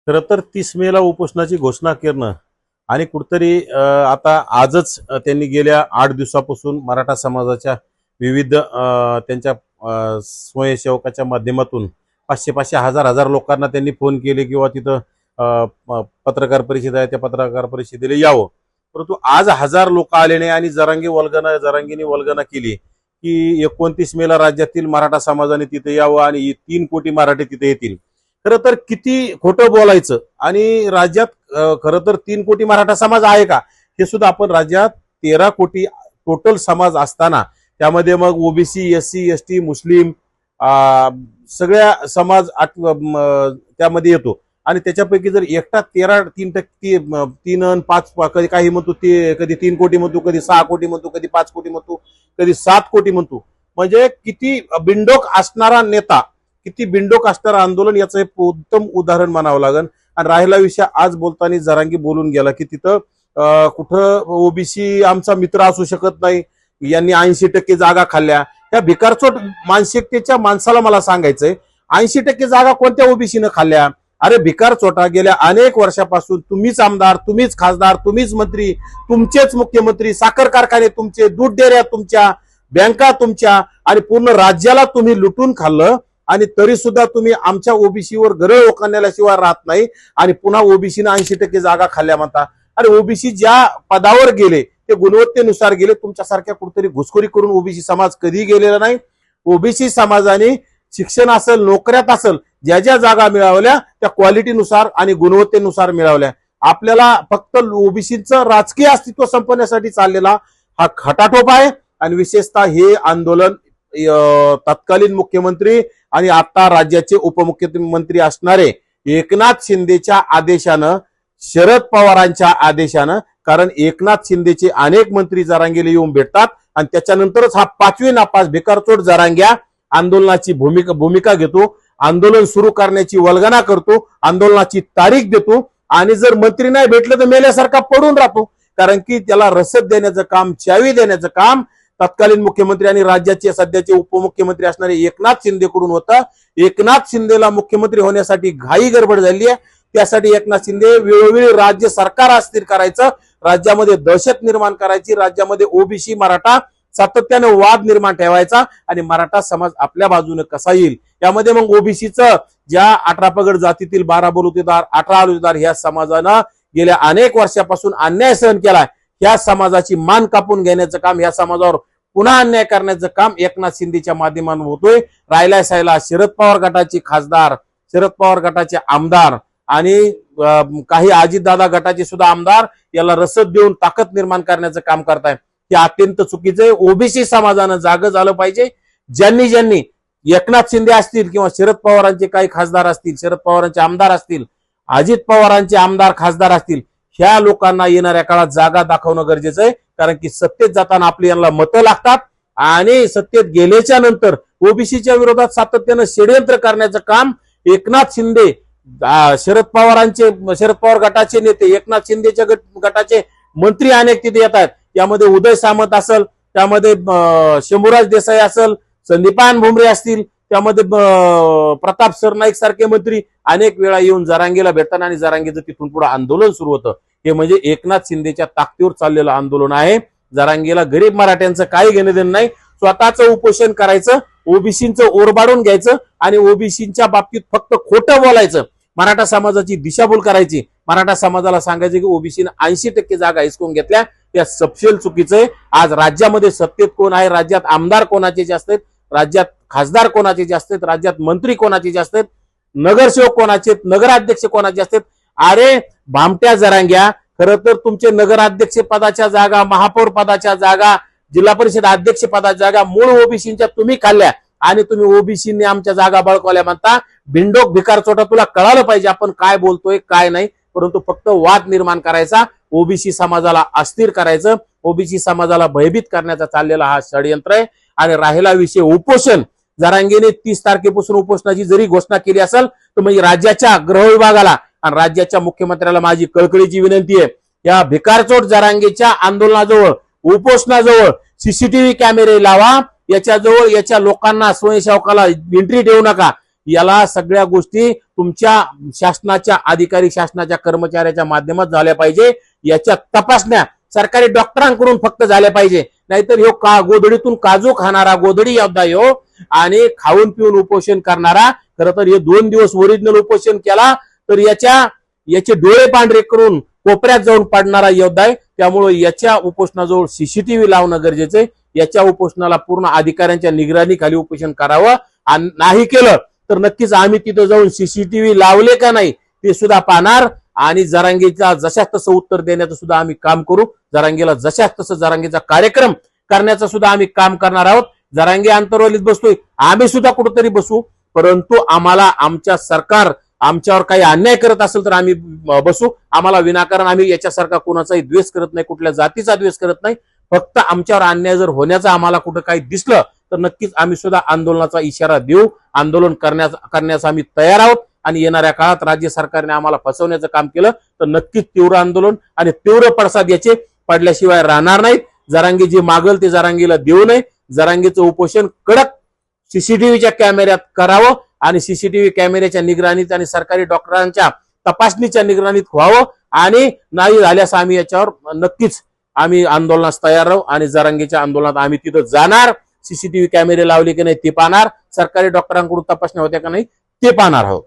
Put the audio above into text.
खरं तर 30 मेला उपोषणाची घोषणा करणं आणि कुठतरी आता आजच त्यांनी गेल्या 8 दिवसापासून मराठा समाजाच्या विविध त्यांच्या स्वयंसेवकाच्या माध्यमातून 500-500 हजार लोकांना त्यांनी फोन केले किंवा तिथं पत्रकार परिषद आहे त्या पत्रकार परिषदेला यावं, परंतु आज 1000 लोक आले नाही आणि जरांगीने वल्गना केली की 29 मेला राज्यातील मराठा समाजाने तिथे यावं आणि 3 कोटी मराठी तिथे येतील. खरं तर किती खोटं बोलायचं आणि राज्यात खरं तर 3 कोटी मराठा समाज आहे का हे सुद्धा आपण राज्यात 13 कोटी टोटल समाज असताना त्यामध्ये मग ओबीसी एससी एसटी मुस्लिम सगळ्या समाज त्यामध्ये येतो आणि त्याच्यापैकी जर एकटा 3 आणि 5 कधी काही म्हणतो ते कधी 3 कोटी म्हणतो कधी 6 कोटी म्हणतो कधी 5 कोटी म्हणतो कधी 7 कोटी म्हणतो म्हणजे किती बिंडोक असणारा नेता किती बिंडोक असणारं आंदोलन याचं एक उत्तम उदाहरण मानावं लागेल. आणि राहिला विषय आज बोलताना जरांगी बोलून गेला की तिथं कुठं ओबीसी आमचा मित्र असू शकत नाही, यांनी 80% जागा खाल्ल्या. त्या भिकारचोट मानसिकतेच्या माणसाला मला सांगायचंय 80% जागा कोणत्या ओबीसीनं खाल्ल्या? अरे भिकारचोटा गेल्या अनेक वर्षापासून तुम्हीच आमदार तुम्हीच खासदार तुम्हीच मंत्री तुमचेच मुख्यमंत्री साखर कारखाने तुमचे दूध डेऱ्या तुमच्या बँका तुमच्या आणि पूर्ण राज्याला तुम्ही लुटून खाल्लं आणि तरी सुद्धा तुम्ही आमच्या ओबीसीवर गरळ ओकांण्याशिवाय राहत नाही आणि पुन्हा ओबीसीनं 80% जागा खाल्ल्या म्हणता. अरे ओबीसी ज्या पदावर गेले ते गुणवत्तेनुसार गेले. तुमच्यासारख्या कुठेतरी घुसखोरी करून ओबीसी समाज कधी गेलेला नाही. ओबीसी समाजाने शिक्षण असेल नोकऱ्यात असेल ज्या ज्या जागा मिळवल्या त्या क्वालिटीनुसार आणि गुणवत्तेनुसार मिळवल्या. आपल्याला फक्त ओबीसीचं राजकीय अस्तित्व संपवण्यासाठी चाललेला हा खटाटोप आहे आणि विशेषतः हे आंदोलन तत्कालीन मुख्यमंत्री आणि आता राज्याचे उपमुख्यमंत्री असणारे एकनाथ शिंदेच्या आदेशानं शरद पवारांच्या आदेशानं, कारण एकनाथ शिंदेचे अनेक मंत्री जरांगेला येऊन भेटतात आणि त्याच्यानंतरच हा 5वी नापास भिकारचोट जरांग्या आंदोलनाची भूमिका घेतो, आंदोलन सुरू करण्याची वल्गना करतो, आंदोलनाची तारीख देतो आणि जर मंत्री नाही भेटलं तर मेल्यासारखा पडून राहतो. कारण की त्याला रसद देण्याचं काम चावी देण्याचं काम तत्कालीन मुख्यमंत्री आणि राज्याचे सध्याचे उपमुख्यमंत्री असणारे एकनाथ शिंदेकडून होतं. एकनाथ शिंदेला मुख्यमंत्री होण्यासाठी घाई गडबड झाली आहे. त्यासाठी एकनाथ शिंदे वेळोवेळी राज्य सरकार अस्थिर करायचं, राज्यामध्ये दहशत निर्माण करायची, राज्यामध्ये ओबीसी मराठा सातत्याने वाद निर्माण ठेवायचा आणि मराठा समाज आपल्या बाजूने कसा येईल यामध्ये मग ओबीसीचं ज्या 18 पगड जातीतील 12 बलुतेदार 18 आलुतेदार ह्या समाजानं गेल्या अनेक वर्षापासून अन्याय सहन केलाय. या समाजाची मान कापून घेण्याचं काम या समाजावर पुन्हा अन्याय करण्याचं काम एकनाथ शिंदेच्या माध्यमातून होतोय. राहिला सायला शरद पवार गटाचे खासदार शरद पवार गटाचे आमदार आणि काही अजितदादा गटाचे सुद्धा आमदार याला रसद देऊन ताकद निर्माण करण्याचं काम करताय. हे अत्यंत चुकीचं आहे. ओबीसी समाजानं जागं झालं पाहिजे. ज्यांनी एकनाथ शिंदे असतील किंवा शरद पवारांचे काही खासदार असतील, शरद पवारांचे आमदार असतील, अजित पवारांचे आमदार खासदार असतील, ह्या लोकांना येणाऱ्या काळात जागा दाखवणं गरजेचं आहे. कारण की सत्तेत जाताना आपली यांना मतं लागतात आणि सत्तेत गेल्याच्या नंतर ओबीसीच्या विरोधात सातत्यानं षडयंत्र करण्याचं काम एकनाथ शिंदे शरद पवार गटाचे नेते एकनाथ शिंदेच्या गटाचे मंत्री अनेक तिथे येत आहेत. यामध्ये उदय सामंत असेल, त्यामध्ये शंभूराज देसाई असेल, संदीपान भुमरे असतील, त्यामध्ये प्रताप सरनाईक सारखे मंत्री अनेक वेळा येऊन जरांगेला भेटतात आणि जरांगेचं तिथून पुढे आंदोलन सुरू होतं. हे म्हणजे एकनाथ शिंदेच्या ताकदीवर चाललेलं आंदोलन आहे. जरांगेला गरीब मराठ्यांचं काही घेणं देणं नाही. स्वतःचं उपोषण करायचं, ओबीसीचं ओरबाडून घ्यायचं आणि ओबीसीच्या बाबतीत फक्त खोटं बोलायचं, मराठा समाजाची दिशाभूल करायची, मराठा समाजाला सांगायचं की ओबीसीने 80% जागा हिसकून घेतल्या. त्या सपशेल चुकीचं आहे. आज राज्यामध्ये सत्तेत कोण आहे, राज्यात आमदार कोणाचे जास्त आहेत, राज्यात खासदार कोणाचे जास्त आहेत, राज्यात मंत्री कोणाचे जास्त आहेत, नगरसेवक कोणाचे, नगराध्यक्ष कोणाचे असतात. अरे भामट्या जरांग्या, खरं तर तुमचे नगराध्यक्ष पदाच्या जागा, महापौर पदाच्या जागा, जिल्हा परिषद अध्यक्ष पदाच्या जागा मूळ ओबीसीच्या तुम्ही खाल्ल्या आणि तुम्ही ओबीसीने आमच्या जागा बळकवल्या म्हणता. भिंडोक भिकारचोटा तुला कळालं पाहिजे आपण काय बोलतोय काय नाही, परंतु फक्त वाद निर्माण करायचा, ओबीसी समाजाला अस्थिर करायचं, ओबीसी समाजाला भयभीत करण्याचा चाललेला हा षडयंत्र आहे. आणि राहिला विषय उपोषण, जरांगेने 30 तारखेपासून उपोषणाची जरी घोषणा केली असेल तर म्हणजे राज्याच्या गृह विभागाला आणि राज्याच्या मुख्यमंत्र्याला माझी कळकळीची विनंती आहे, या भिकारचोट जरांगेच्या आंदोलनाजवळ उपोषणाजवळ सीसीटीव्ही कॅमेरे लावा, याच्याजवळ याच्या लोकांना स्वयंसेवकाला एंट्री देऊ नका. याला सगळ्या गोष्टी तुमच्या शासनाच्या अधिकारी, शासनाच्या कर्मचाऱ्याच्या माध्यमात झाल्या पाहिजे. याच्या तपासण्या सरकारी डॉक्टरांकडून फक्त झाल्या पाहिजे. नाहीतर ह्यो गोधडीतून काजू खाणारा गोधडी योद्धा ह्यो आणि खाऊन पिऊन उपोषण करणारा, खरं तर हे 2 दिवस ओरिजिनल उपोषण केला तर याचे डोळे पांढरे करून कोपऱ्यात जाऊन पडणारा योद्धा आहे. त्यामुळे याच्या उपोषणाजवळ सीसीटीव्ही लावणं गरजेचं आहे. याच्या उपोषणाला पूर्ण अधिकाऱ्यांच्या निगराणीखाली उपोषण करावं. आणि नाही केलं तर नक्कीच आम्ही तिथं जाऊन सीसीटीव्ही लावले का नाही ते सुद्धा पाहणार आणि जरांगेचा जशाच तसं उत्तर देण्याचं सुद्धा आम्ही काम करू. जरांगेला जशाच तसं जरांगेचा कार्यक्रम करण्याचं सुद्धा आम्ही काम करणार आहोत. जरांगे आंतरवालीत बसतोय, आम्ही सुद्धा कुठेतरी बसू, परंतु आम्हाला आमच्या सरकार आमच्यावर काही अन्याय करत असेल तर आम्ही बसू. आम्हाला विनाकारण आम्ही याच्यासारखा कोणाचाही द्वेष करत नाही, कुठल्या जातीचा द्वेष करत नाही. फक्त आमच्यावर अन्याय जर होण्याचं आम्हाला कुठं काही दिसलं तर नक्कीच आम्ही सुद्धा आंदोलनाचा इशारा देऊ. आंदोलन करण्यास आम्ही तयार आहोत. आणि येणाऱ्या काळात राज्य सरकारने आम्हाला फसवण्याचं काम केलं तर नक्कीच तीव्र आंदोलन आणि तीव्र पडसाद याचे पडल्याशिवाय राहणार नाहीत. जरांगे जे मागल ते जरांगेला देऊ नये. जरांगेचं उपोषण कडक सीसीटीव्हीच्या कॅमेऱ्यात करावं आणि सीसीटीव्ही कॅमेऱ्याच्या निगराणीत आणि सरकारी डॉक्टरांच्या तपासणीच्या निगराणीत व्हावं. आणि नाही झाल्यास आम्ही याच्यावर नक्कीच आम्ही आंदोलनास तयार राहू आणि जरांगेच्या आंदोलनात आम्ही तिथं जाणार. सीसीटीव्ही कॅमेरे लावले की नाही ते पाहणार, सरकारी डॉक्टरांकडून तपासण्या होत्या का नाही ते पाहणार आहोत.